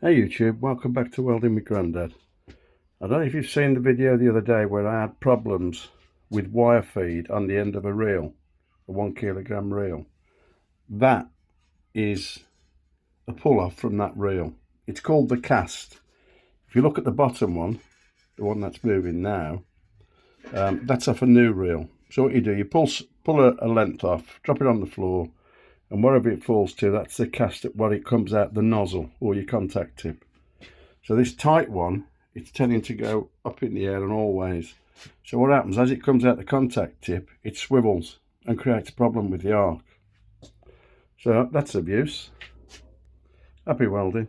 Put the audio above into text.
Hey YouTube, welcome back to Welding with Grandad. I don't know if you've seen the video the other day where I had problems with wire feed on the end of a reel, a 1 kilogram reel. That is a pull-off from that reel. It's called the cast. If you look at the bottom one, the one that's moving now, that's off a new reel. So what you do, you pull a length off, drop it on the floor, and wherever it falls to, that's the cast at where it comes out the nozzle or your contact tip. So this tight one, it's tending to go up in the air and all ways. So what happens, as it comes out the contact tip, it swivels and creates a problem with the arc. So that's abuse. Happy welding.